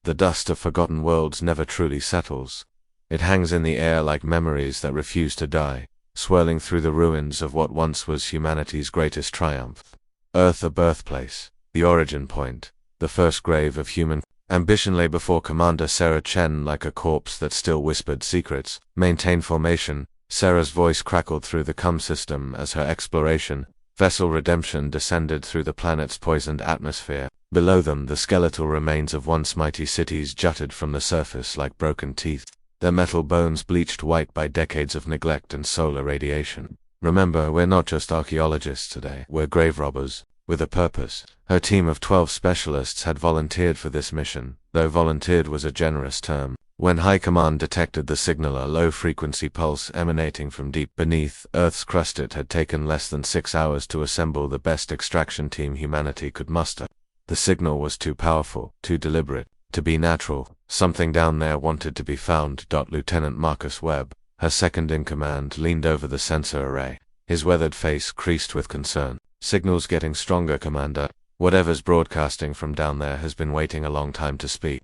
The dust of forgotten worlds never truly settles. It hangs in the air like memories that refuse to die, swirling through the ruins of what once was humanity's greatest triumph. Earth, a birthplace, the origin point, the first grave of human ambition, lay before Commander Sarah Chen like a corpse that still whispered secrets. Maintain formation. Sarah's voice crackled through the CUM system as her exploration vessel Redemption descended through the planet's poisoned atmosphere. Below them, the skeletal remains of once mighty cities jutted from the surface like broken teeth, their metal bones bleached white by decades of neglect and solar radiation. Remember, we're not just archaeologists today, we're grave robbers, with a purpose. Her team of 12 specialists had volunteered for this mission, though volunteered was a generous term. When High Command detected the signal, a low-frequency pulse emanating from deep beneath Earth's crust, it had taken less than 6 hours to assemble the best extraction team humanity could muster. The signal was too powerful, too deliberate, to be natural. Something down there wanted to be found. Lieutenant Marcus Webb, her second-in-command, leaned over the sensor array, his weathered face creased with concern. Signal's getting stronger, Commander. Whatever's broadcasting from down there has been waiting a long time to speak.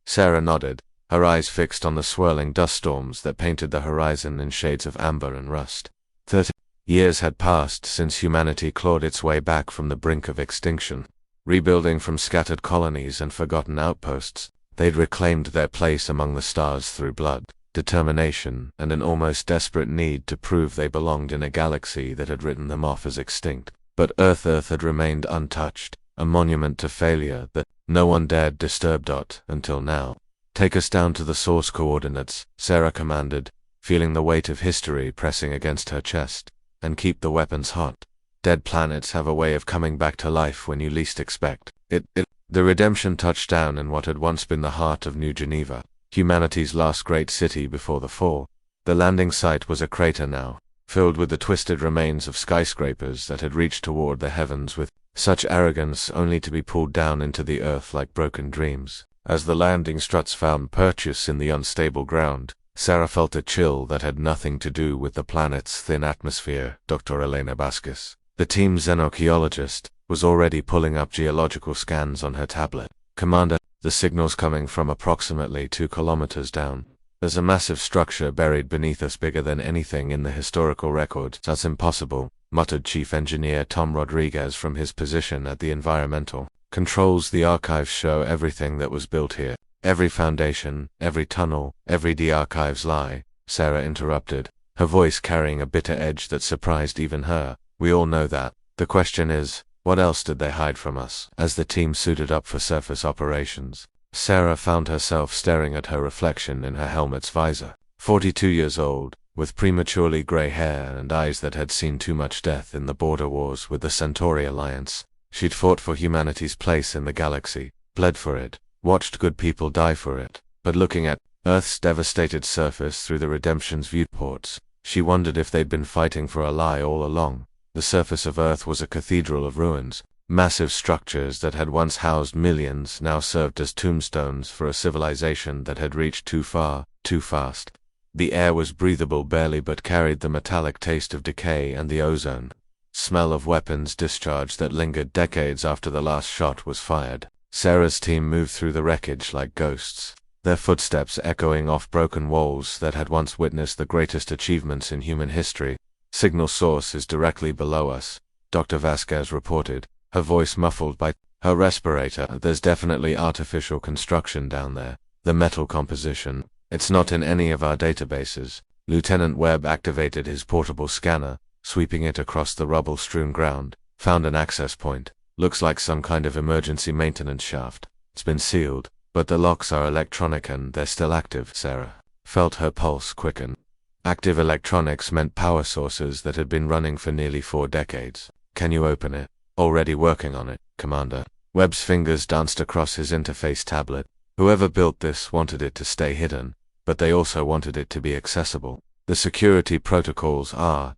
Sarah nodded, her eyes fixed on the swirling dust storms that painted the horizon in shades of amber and rust. 30 years had passed since humanity clawed its way back from the brink of extinction. Rebuilding from scattered colonies and forgotten outposts, they'd reclaimed their place among the stars through blood, determination, and an almost desperate need to prove they belonged in a galaxy that had written them off as extinct. But Earth had remained untouched, a monument to failure that no one dared disturb. Until now. Take us down to the source coordinates, Sarah commanded, feeling the weight of history pressing against her chest. And keep the weapons hot. Dead planets have a way of coming back to life when you least expect it. The Redemption touched down in what had once been the heart of New Geneva, humanity's last great city before the fall. The landing site was a crater now, filled with the twisted remains of skyscrapers that had reached toward the heavens with such arrogance only to be pulled down into the earth like broken dreams. As the landing struts found purchase in the unstable ground, Sarah felt a chill that had nothing to do with the planet's thin atmosphere. Dr. Elena Bascus, the team's xenarchaeologist, was already pulling up geological scans on her tablet. Commander, the signal's coming from approximately 2 kilometers down. There's a massive structure buried beneath us bigger than anything in the historical record. That's impossible, muttered Chief Engineer Tom Rodriguez from his position at the environmental controls. The archives show everything that was built here. Every foundation, every tunnel, every the archives lie, Sarah interrupted, her voice carrying a bitter edge that surprised even her. We all know that. The question is, what else did they hide from us? As the team suited up for surface operations, Sarah found herself staring at her reflection in her helmet's visor. 42 years old, with prematurely gray hair and eyes that had seen too much death in the border wars with the Centauri Alliance. She'd fought for humanity's place in the galaxy, bled for it, watched good people die for it. But looking at Earth's devastated surface through the Redemption's viewports, she wondered if they'd been fighting for a lie all along. The surface of Earth was a cathedral of ruins. Massive structures that had once housed millions now served as tombstones for a civilization that had reached too far, too fast. The air was breathable barely but carried the metallic taste of decay and the ozone smell of weapons discharge that lingered decades after the last shot was fired. Sarah's team moved through the wreckage like ghosts, their footsteps echoing off broken walls that had once witnessed the greatest achievements in human history. Signal source is directly below us, Dr. Vasquez reported, her voice muffled by her respirator. There's definitely artificial construction down there. The metal composition, it's not in any of our databases. Lieutenant Webb activated his portable scanner, sweeping it across the rubble-strewn ground, found an access point. Looks like some kind of emergency maintenance shaft. It's been sealed, but the locks are electronic and they're still active. Sarah felt her pulse quicken. Active electronics meant power sources that had been running for nearly 4 decades. Can you open it? Already working on it, Commander. Webb's fingers danced across his interface tablet. Whoever built this wanted it to stay hidden, but they also wanted it to be accessible. The security protocols are ...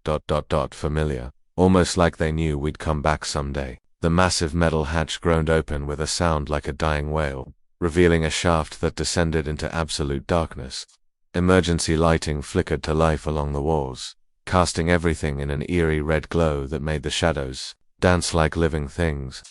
familiar, almost like they knew we'd come back someday. The massive metal hatch groaned open with a sound like a dying whale, revealing a shaft that descended into absolute darkness. Emergency lighting flickered to life along the walls, casting everything in an eerie red glow that made the shadows dance like living things.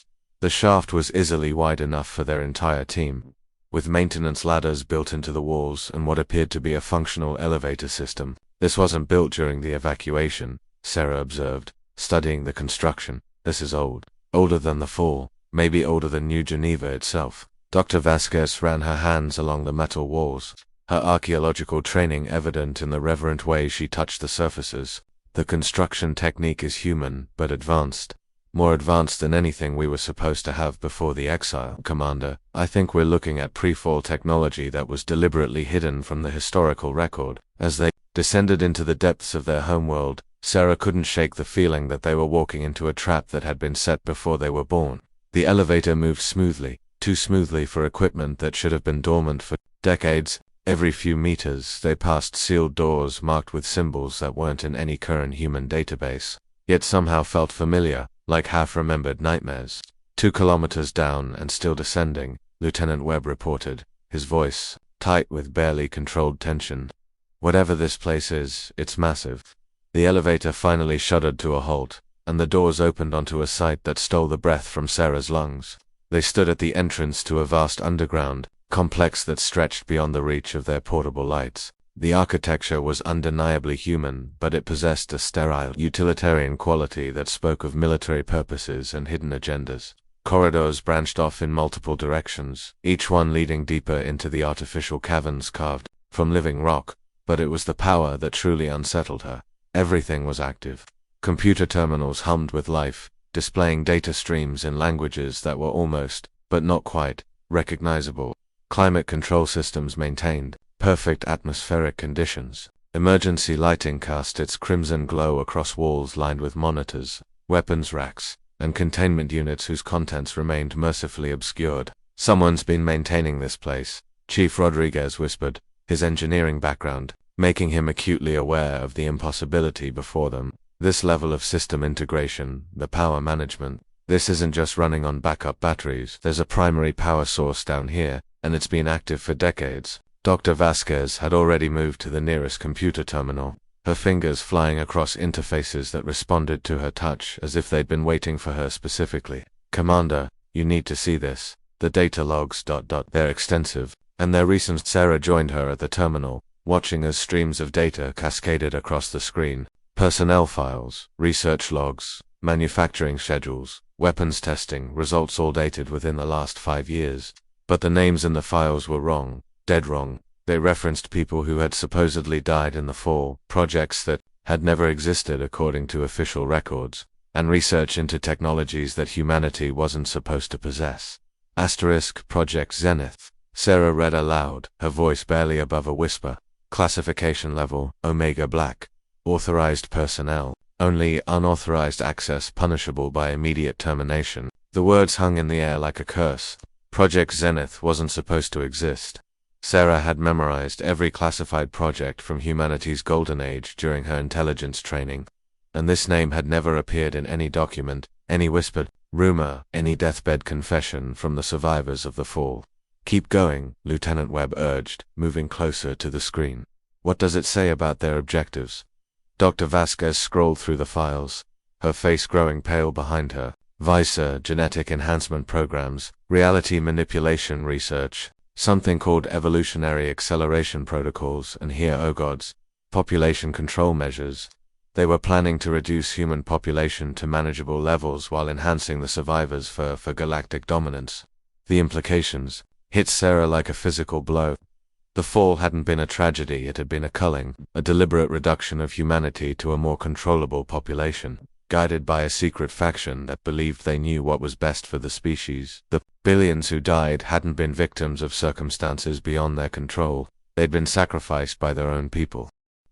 The shaft was easily wide enough for their entire team. with maintenance ladders built into the walls and what appeared to be a functional elevator system. This wasn't built during the evacuation, Sarah observed, studying the construction. This is old. Older than the fall, maybe older than New Geneva itself. Dr. Vasquez ran her hands along the metal walls, her archaeological training evident in the reverent way she touched the surfaces. The construction technique is human, but advanced. More advanced than anything we were supposed to have before the exile, Commander. I think we're looking at pre-fall technology that was deliberately hidden from the historical record. As they descended into the depths of their homeworld, Sarah couldn't shake the feeling that they were walking into a trap that had been set before they were born. The elevator moved smoothly, too smoothly for equipment that should have been dormant for decades. Every few meters, they passed sealed doors marked with symbols that weren't in any current human database, yet somehow felt familiar, like half-remembered nightmares. 2 kilometers down and still descending, Lieutenant Webb reported, his voice tight with barely controlled tension. Whatever this place is, it's massive. The elevator finally shuddered to a halt, and the doors opened onto a sight that stole the breath from Sarah's lungs. They stood at the entrance to a vast underground complex that stretched beyond the reach of their portable lights. The architecture was undeniably human, but it possessed a sterile, utilitarian quality that spoke of military purposes and hidden agendas. Corridors branched off in multiple directions, each one leading deeper into the artificial caverns carved from living rock, but it was the power that truly unsettled her. Everything was active. Computer terminals hummed with life, displaying data streams in languages that were almost, but not quite, recognizable. Climate control systems maintained perfect atmospheric conditions. Emergency lighting cast its crimson glow across walls lined with monitors, weapons racks, and containment units whose contents remained mercifully obscured. Someone's been maintaining this place, Chief Rodriguez whispered, his engineering background making him acutely aware of the impossibility before them. This level of system integration, the power management, this isn't just running on backup batteries. There's a primary power source down here, and it's been active for decades. Dr. Vasquez had already moved to the nearest computer terminal, her fingers flying across interfaces that responded to her touch as if they'd been waiting for her specifically. Commander, you need to see this. The data logs. They're extensive, and they're recent. Sarah joined her at the terminal, watching as streams of data cascaded across the screen. Personnel files, research logs, manufacturing schedules, weapons testing, results all dated within the last 5 years. But the names in the files were wrong, dead wrong. They referenced people who had supposedly died in the fall, projects that had never existed according to official records, and research into technologies that humanity wasn't supposed to possess. Asterisk Project Zenith. Sarah read aloud, her voice barely above a whisper. Classification level, Omega Black. Authorized personnel. Only unauthorized access punishable by immediate termination. The words hung in the air like a curse. Project Zenith wasn't supposed to exist. Sarah had memorized every classified project from humanity's golden age during her intelligence training, and this name had never appeared in any document, any whispered rumor, any deathbed confession from the survivors of the fall. Keep going, Lieutenant Webb urged, moving closer to the screen. What does it say about their objectives? Dr. Vasquez scrolled through the files, her face growing pale behind her. Visa, genetic enhancement programs, reality manipulation research, something called evolutionary acceleration protocols, and here, oh gods, population control measures. They were planning to reduce human population to manageable levels while enhancing the survivors for galactic dominance. The implications hit Sarah like a physical blow. The fall hadn't been a tragedy, it had been a culling, a deliberate reduction of humanity to a more controllable population, guided by a secret faction that believed they knew what was best for the species. The billions who died hadn't been victims of circumstances beyond their control, they'd been sacrificed by their own people.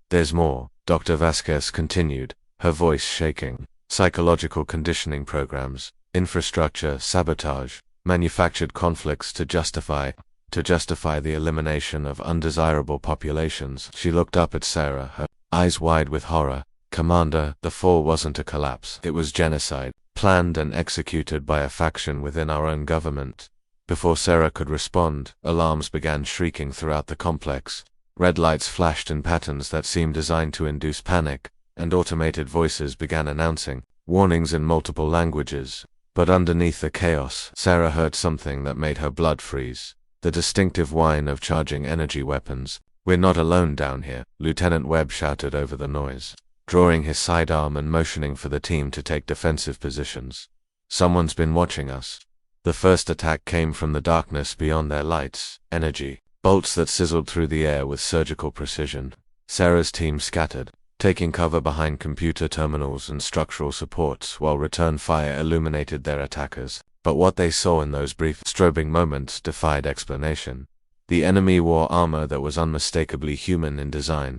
There's more, Dr. Vasquez continued, her voice shaking. Psychological conditioning programs, infrastructure sabotage, manufactured conflicts to justify the elimination of undesirable populations. She looked up at Sarah, her eyes wide with horror. Commander, the fall wasn't a collapse. It was genocide, planned and executed by a faction within our own government. Before Sarah could respond, alarms began shrieking throughout the complex. Red lights flashed in patterns that seemed designed to induce panic, and automated voices began announcing warnings in multiple languages. But underneath the chaos, Sarah heard something that made her blood freeze. the distinctive whine of charging energy weapons. "We're not alone down here," Lieutenant Webb shouted over the noise, drawing his sidearm and motioning for the team to take defensive positions. "Someone's been watching us." The first attack came from the darkness beyond their lights, energy bolts that sizzled through the air with surgical precision. Sarah's team scattered, taking cover behind computer terminals and structural supports while return fire illuminated their attackers. But what they saw in those brief, strobing moments defied explanation. The enemy wore armor that was unmistakably human in design,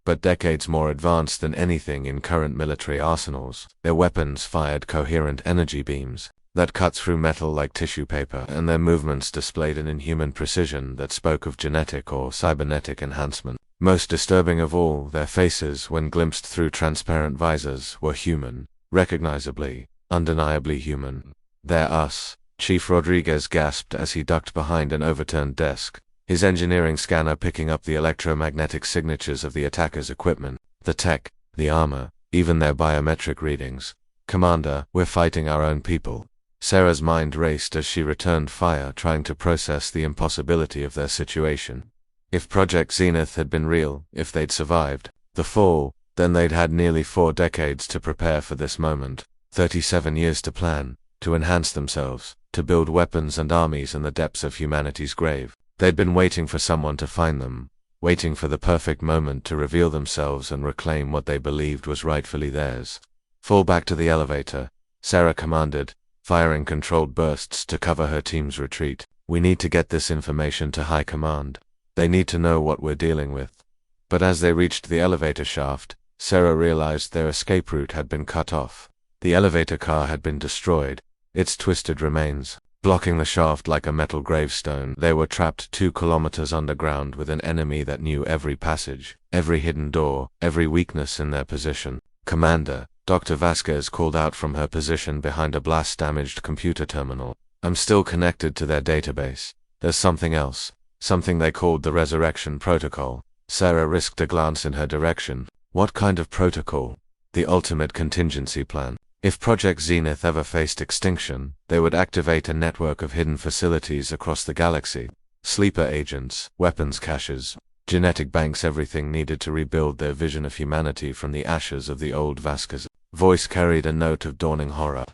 but decades more advanced than anything in current military arsenals. Their weapons fired coherent energy beams that cut through metal like tissue paper, and their movements displayed an inhuman precision that spoke of genetic or cybernetic enhancement. Most disturbing of all, their faces, when glimpsed through transparent visors, were human, recognizably, undeniably human. "They're us," Chief Rodriguez gasped as he ducked behind an overturned desk, his engineering scanner picking up the electromagnetic signatures of the attacker's equipment, the tech, the armor, even their biometric readings. "Commander, we're fighting our own people." Sarah's mind raced as she returned fire, trying to process the impossibility of their situation. If Project Zenith had been real, if they'd survived the fall, then they'd had nearly 4 decades to prepare for this moment, 37 years to plan, to enhance themselves, to build weapons and armies in the depths of humanity's grave. They'd been waiting for someone to find them, waiting for the perfect moment to reveal themselves and reclaim what they believed was rightfully theirs. "Fall back to the elevator," Sarah commanded, firing controlled bursts to cover her team's retreat. "We need to get this information to High Command. They need to know what we're dealing with." But as they reached the elevator shaft, Sarah realized their escape route had been cut off. The elevator car had been destroyed, its twisted remains blocking the shaft like a metal gravestone. They were trapped 2 kilometers underground with an enemy that knew every passage, every hidden door, every weakness in their position. "Commander," Dr. Vasquez called out from her position behind a blast-damaged computer terminal. "I'm still connected to their database. There's something else, something they called the Resurrection Protocol." Sarah risked a glance in her direction. What kind of protocol? The ultimate contingency plan. If Project Zenith ever faced extinction, they would activate a network of hidden facilities across the galaxy. Sleeper agents, weapons caches, genetic banks, everything needed to rebuild their vision of humanity from the ashes of the old Vasquez. Voice carried a note of dawning horror.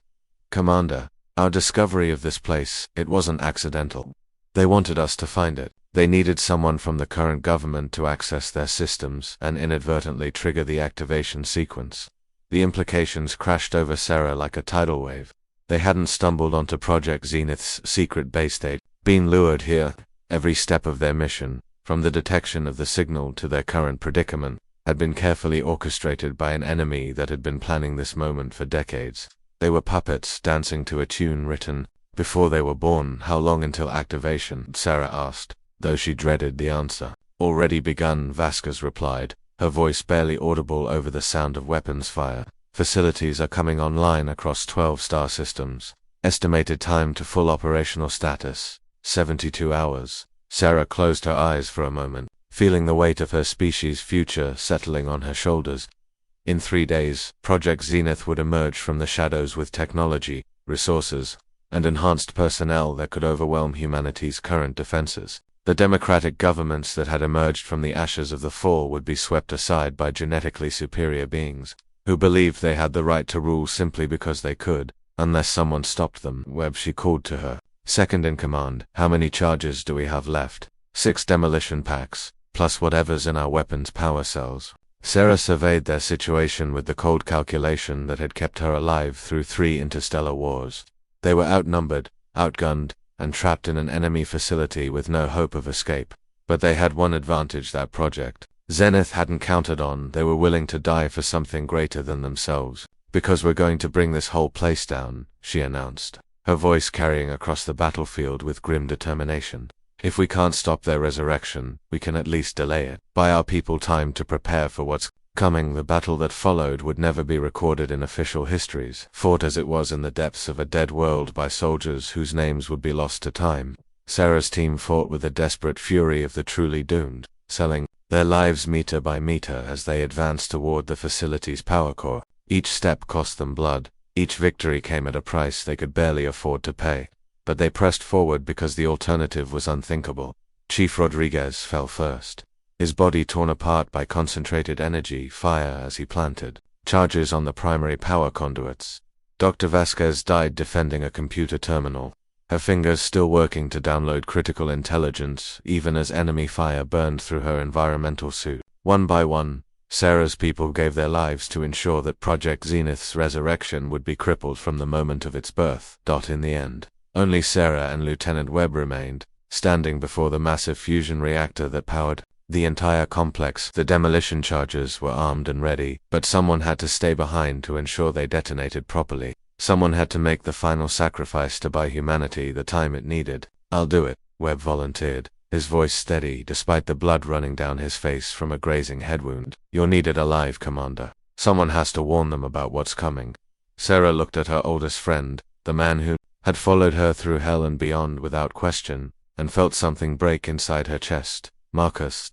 "Commander, our discovery of this place, it wasn't accidental. They wanted us to find it. They needed someone from the current government to access their systems and inadvertently trigger the activation sequence." The implications crashed over Sarah like a tidal wave. They hadn't stumbled onto Project Zenith's secret base. They'd been lured here. Every step of their mission, from the detection of the signal to their current predicament, had been carefully orchestrated by an enemy that had been planning this moment for decades. They were puppets dancing to a tune written before they were born. "How long until activation?" Sarah asked, though she dreaded the answer. "Already begun," Vasquez replied, her voice barely audible over the sound of weapons fire. "Facilities are coming online across 12 star systems. Estimated time to full operational status, 72 hours. Sarah closed her eyes for a moment, feeling the weight of her species' future settling on her shoulders. In 3 days, Project Zenith would emerge from the shadows with technology, resources, and enhanced personnel that could overwhelm humanity's current defenses. The democratic governments that had emerged from the ashes of the fall would be swept aside by genetically superior beings, who believed they had the right to rule simply because they could, unless someone stopped them. "Webb," she called to her, second in command, "how many charges do we have left?" 6 demolition packs, plus whatever's in our weapons power cells. Sarah surveyed their situation with the cold calculation that had kept her alive through 3 interstellar wars. They were outnumbered, outgunned, and trapped in an enemy facility with no hope of escape. But they had one advantage that Project Zenith hadn't counted on. They were willing to die for something greater than themselves. "Because we're going to bring this whole place down," she announced, her voice carrying across the battlefield with grim determination. "If we can't stop their resurrection, we can at least delay it. Buy our people time to prepare for what's coming." The battle that followed would never be recorded in official histories, fought as it was in the depths of a dead world by soldiers whose names would be lost to time. Sarah's team fought with the desperate fury of the truly doomed, selling their lives meter by meter as they advanced toward the facility's power core. Each step cost them blood, each victory came at a price they could barely afford to pay. but they pressed forward because the alternative was unthinkable. Chief Rodriguez fell first, his body torn apart by concentrated energy fire as he planted charges on the primary power conduits. Dr. Vasquez died defending a computer terminal, her fingers still working to download critical intelligence even as enemy fire burned through her environmental suit. One by one, Sarah's people gave their lives to ensure that Project Zenith's resurrection would be crippled from the moment of its birth. In the end, only Sarah and Lieutenant Webb remained, standing before the massive fusion reactor that powered the entire complex. The demolition charges were armed and ready, but someone had to stay behind to ensure they detonated properly. Someone had to make the final sacrifice to buy humanity the time it needed. "I'll do it," Webb volunteered, his voice steady despite the blood running down his face from a grazing head wound. "You're needed alive, Commander. Someone has to warn them about what's coming." Sarah looked at her oldest friend, the man who had followed her through hell and beyond without question, and felt something break inside her chest. "Marcus,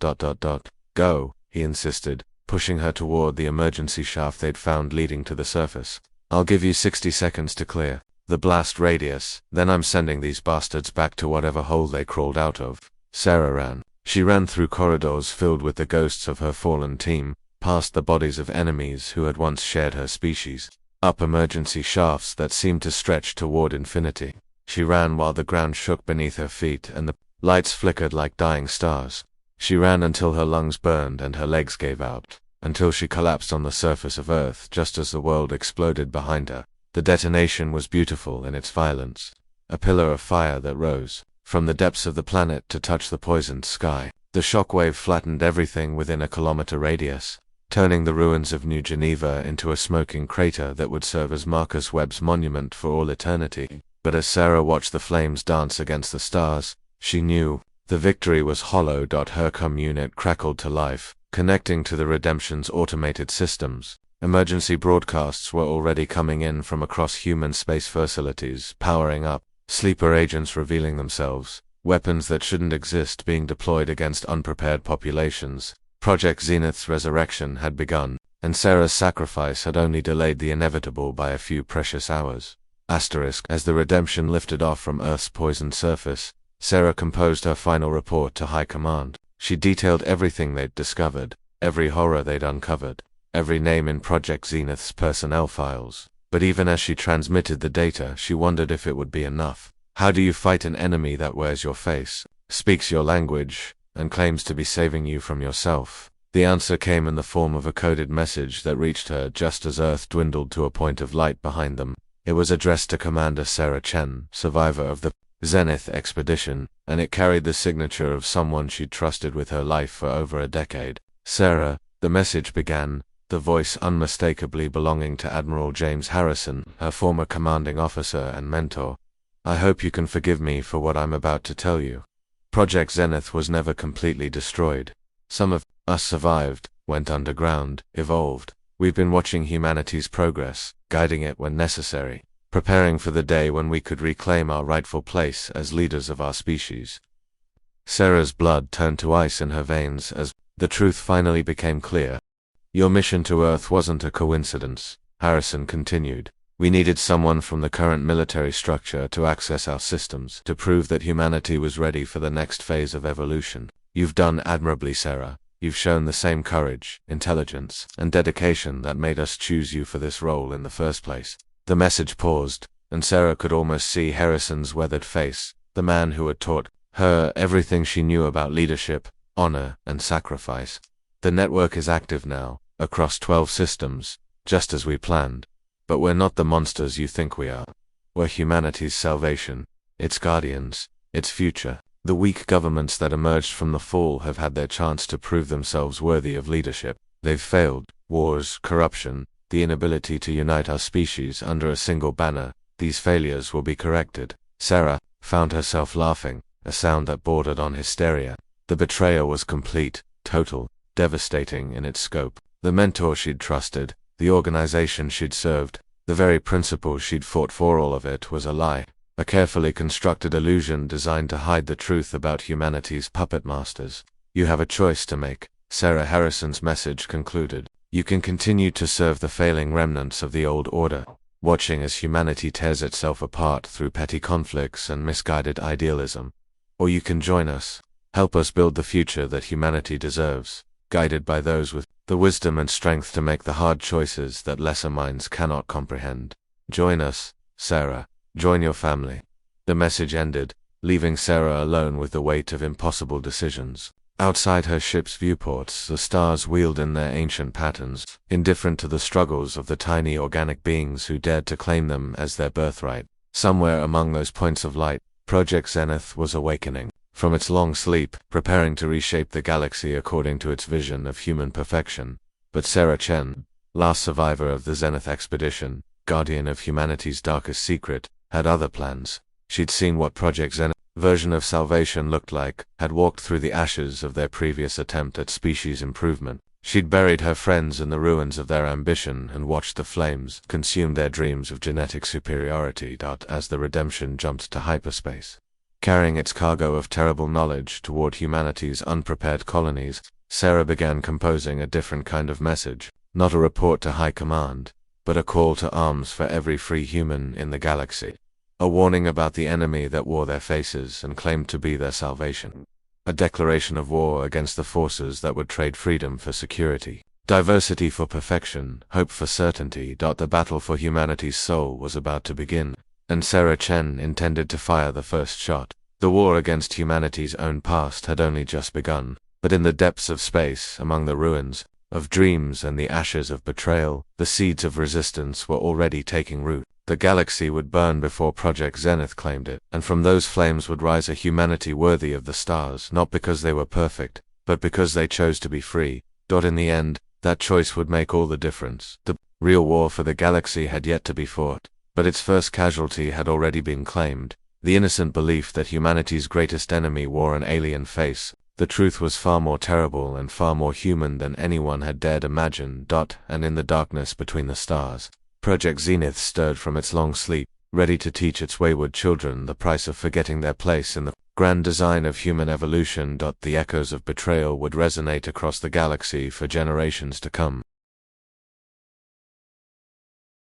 Go," he insisted, pushing her toward the emergency shaft they'd found leading to the surface. "I'll give you 60 seconds to clear the blast radius, then I'm sending these bastards back to whatever hole they crawled out of." Sarah ran. She ran through corridors filled with the ghosts of her fallen team, past the bodies of enemies who had once shared her species, up emergency shafts that seemed to stretch toward infinity. She ran while the ground shook beneath her feet and the lights flickered like dying stars. She ran until her lungs burned and her legs gave out, until she collapsed on the surface of Earth just as the world exploded behind her. The detonation was beautiful in its violence, a pillar of fire that rose from the depths of the planet to touch the poisoned sky. The shockwave flattened everything within a kilometer radius, turning the ruins of New Geneva into a smoking crater that would serve as Marcus Webb's monument for all eternity. But as Sarah watched the flames dance against the stars, she knew the victory was hollow. Her unit crackled to life, connecting to the Redemption's automated systems. Emergency broadcasts were already coming in from across human space facilities, powering up, sleeper agents revealing themselves, weapons that shouldn't exist being deployed against unprepared populations. Project Zenith's resurrection had begun, and Sarah's sacrifice had only delayed the inevitable by a few precious hours. As the Redemption lifted off from Earth's poisoned surface, Sarah composed her final report to High Command. She detailed everything they'd discovered, every horror they'd uncovered, every name in Project Zenith's personnel files. But even as she transmitted the data, she wondered if it would be enough. How do you fight an enemy that wears your face, speaks your language, and claims to be saving you from yourself? The answer came in the form of a coded message that reached her just as Earth dwindled to a point of light behind them. It was addressed to Commander Sarah Chen, survivor of the Zenith expedition, and it carried the signature of someone she'd trusted with her life for over a decade. "Sarah," the message began, the voice unmistakably belonging to Admiral James Harrison, her former commanding officer and mentor. "I hope you can forgive me for what I'm about to tell you. Project Zenith was never completely destroyed. Some of us survived, went underground, evolved. We've been watching humanity's progress, guiding it when necessary, preparing for the day when we could reclaim our rightful place as leaders of our species." Sarah's blood turned to ice in her veins as the truth finally became clear. "Your mission to Earth wasn't a coincidence," Harrison continued. "We needed someone from the current military structure to access our systems, to prove that humanity was ready for the next phase of evolution. You've done admirably, Sarah. You've shown the same courage, intelligence, and dedication that made us choose you for this role in the first place." The message paused, and Sarah could almost see Harrison's weathered face, the man who had taught her everything she knew about leadership, honor, and sacrifice. "The network is active now, across 12 systems, just as we planned. But we're not the monsters you think we are. We're humanity's salvation, its guardians, its future. The weak governments that emerged from the fall have had their chance to prove themselves worthy of leadership. They've failed. Wars, corruption, the inability to unite our species under a single banner. These failures will be corrected." Sarah found herself laughing, a sound that bordered on hysteria. The betrayal was complete, total, devastating in its scope. The mentor she'd trusted, the organization she'd served, the very principle she'd fought for, all of it was a lie. A carefully constructed illusion designed to hide the truth about humanity's puppet masters. "You have a choice to make," Sarah Harrison's message concluded. "You can continue to serve the failing remnants of the old order, watching as humanity tears itself apart through petty conflicts and misguided idealism. Or you can join us, help us build the future that humanity deserves, guided by those with the wisdom and strength to make the hard choices that lesser minds cannot comprehend. Join us, Sarah. Join your family. The message ended, leaving Sarah alone with the weight of impossible decisions. Outside her ship's viewports, the stars wheeled in their ancient patterns, indifferent to the struggles of the tiny organic beings who dared to claim them as their birthright. Somewhere among those points of light, Project Zenith was awakening from its long sleep, preparing to reshape the galaxy according to its vision of human perfection. But Sarah Chen, last survivor of the Zenith expedition, guardian of humanity's darkest secret, had other plans. She'd seen what Project Zenith's version of salvation looked like, had walked through the ashes of their previous attempt at species improvement. She'd buried her friends in the ruins of their ambition and watched the flames consume their dreams of genetic superiority. As the redemption jumped to hyperspace, carrying its cargo of terrible knowledge toward humanity's unprepared colonies, Sarah began composing a different kind of message, not a report to high command, but a call to arms for every free human in the galaxy. A warning about the enemy that wore their faces and claimed to be their salvation. A declaration of war against the forces that would trade freedom for security, diversity for perfection, hope for certainty. The battle for humanity's soul was about to begin, and Sarah Chen intended to fire the first shot. The war against humanity's own past had only just begun, but in the depths of space, among the ruins of dreams and the ashes of betrayal, the seeds of resistance were already taking root. The galaxy would burn before Project Zenith claimed it, and from those flames would rise a humanity worthy of the stars, not because they were perfect, but because they chose to be free. In the end, that choice would make all the difference. The real war for the galaxy had yet to be fought, but its first casualty had already been claimed. The innocent belief that humanity's greatest enemy wore an alien face. The truth was far more terrible and far more human than anyone had dared imagine. And in the darkness between the stars, Project Zenith stirred from its long sleep, ready to teach its wayward children the price of forgetting their place in the grand design of human evolution. The echoes of betrayal would resonate across the galaxy for generations to come.